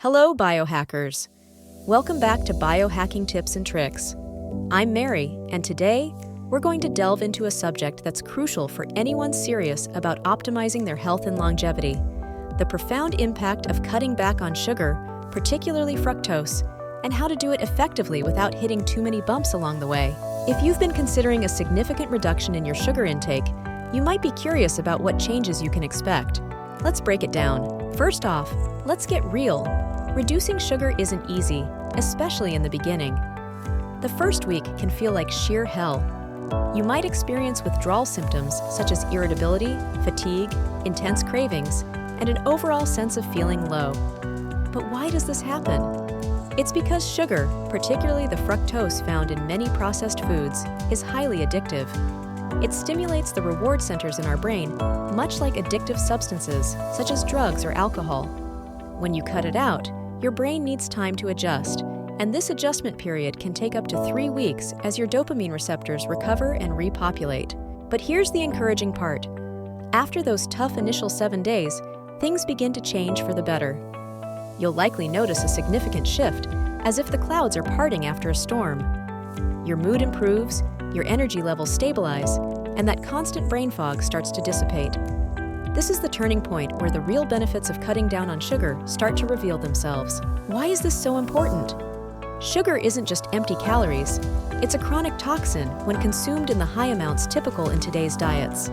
Hello, biohackers. Welcome back to Biohacking Tips and Tricks. I'm Mary, and today we're going to delve into a subject that's crucial for anyone serious about optimizing their health and longevity: the profound impact of cutting back on sugar, particularly fructose, and how to do it effectively without hitting too many bumps along the way. If you've been considering a significant reduction in your sugar intake, you might be curious about what changes you can expect. Let's break it down. First off, let's get real. Reducing sugar isn't easy, especially in the beginning. The first week can feel like sheer hell. You might experience withdrawal symptoms such as irritability, fatigue, intense cravings, and an overall sense of feeling low. But why does this happen? It's because sugar, particularly the fructose found in many processed foods, is highly addictive. It stimulates the reward centers in our brain, much like addictive substances such as drugs or alcohol. When you cut it out, your brain needs time to adjust, and this adjustment period can take up to 3 weeks as your dopamine receptors recover and repopulate. But here's the encouraging part. After those tough initial 7 days, things begin to change for the better. You'll likely notice a significant shift, as if the clouds are parting after a storm. Your mood improves, your energy levels stabilize, and that constant brain fog starts to dissipate. This is the turning point where the real benefits of cutting down on sugar start to reveal themselves. Why is this so important? Sugar isn't just empty calories. It's a chronic toxin when consumed in the high amounts typical in today's diets.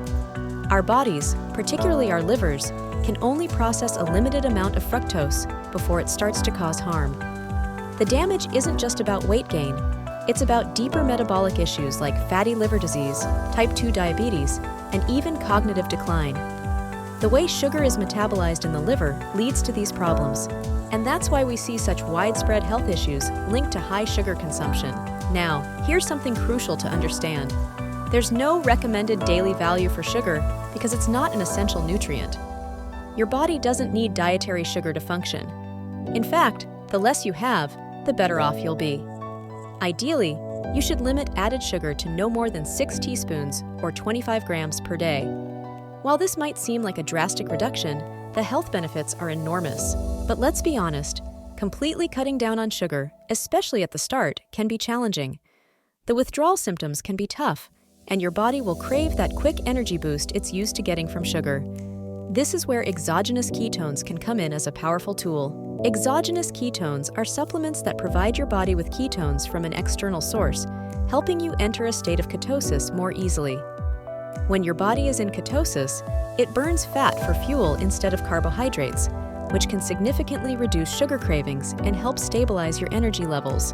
Our bodies, particularly our livers, can only process a limited amount of fructose before it starts to cause harm. The damage isn't just about weight gain. It's about deeper metabolic issues like fatty liver disease, type 2 diabetes, and even cognitive decline. The way sugar is metabolized in the liver leads to these problems, and that's why we see such widespread health issues linked to high sugar consumption. Now, here's something crucial to understand. There's no recommended daily value for sugar because it's not an essential nutrient. Your body doesn't need dietary sugar to function. In fact, the less you have, the better off you'll be. Ideally, you should limit added sugar to no more than 6 teaspoons or 25 grams per day. While this might seem like a drastic reduction, the health benefits are enormous. But let's be honest, completely cutting down on sugar, especially at the start, can be challenging. The withdrawal symptoms can be tough, and your body will crave that quick energy boost it's used to getting from sugar. This is where exogenous ketones can come in as a powerful tool. Exogenous ketones are supplements that provide your body with ketones from an external source, helping you enter a state of ketosis more easily. When your body is in ketosis, it burns fat for fuel instead of carbohydrates, which can significantly reduce sugar cravings and help stabilize your energy levels.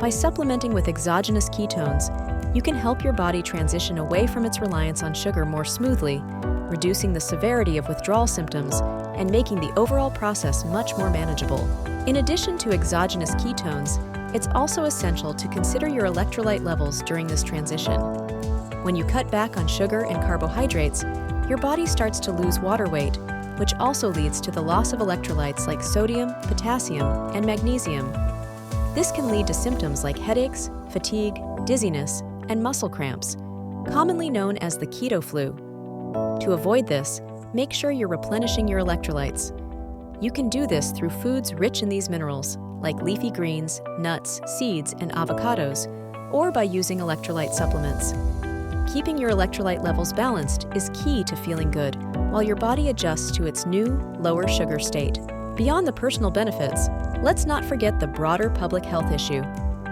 By supplementing with exogenous ketones, you can help your body transition away from its reliance on sugar more smoothly, reducing the severity of withdrawal symptoms and making the overall process much more manageable. In addition to exogenous ketones, it's also essential to consider your electrolyte levels during this transition. When you cut back on sugar and carbohydrates, your body starts to lose water weight, which also leads to the loss of electrolytes like sodium, potassium, and magnesium. This can lead to symptoms like headaches, fatigue, dizziness, and muscle cramps, commonly known as the keto flu. To avoid this, make sure you're replenishing your electrolytes. You can do this through foods rich in these minerals, like leafy greens, nuts, seeds, and avocados, or by using electrolyte supplements. Keeping your electrolyte levels balanced is key to feeling good, while your body adjusts to its new, lower sugar state. Beyond the personal benefits, let's not forget the broader public health issue.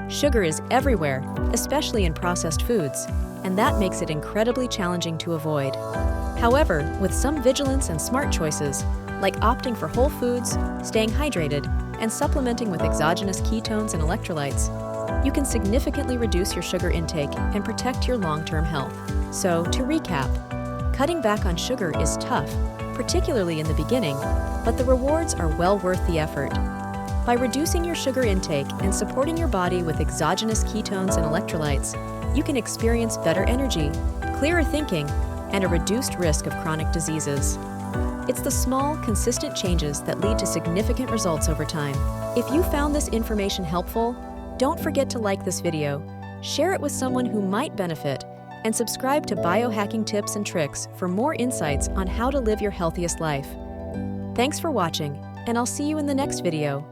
Sugar is everywhere, especially in processed foods, and that makes it incredibly challenging to avoid. However, with some vigilance and smart choices, like opting for whole foods, staying hydrated, and supplementing with exogenous ketones and electrolytes, you can significantly reduce your sugar intake and protect your long-term health. So, to recap, cutting back on sugar is tough, particularly in the beginning, but the rewards are well worth the effort. By reducing your sugar intake and supporting your body with exogenous ketones and electrolytes, you can experience better energy, clearer thinking, and a reduced risk of chronic diseases. It's the small, consistent changes that lead to significant results over time. If you found this information helpful, don't forget to like this video, share it with someone who might benefit, and subscribe to Biohacking Tips and Tricks for more insights on how to live your healthiest life. Thanks for watching, and I'll see you in the next video.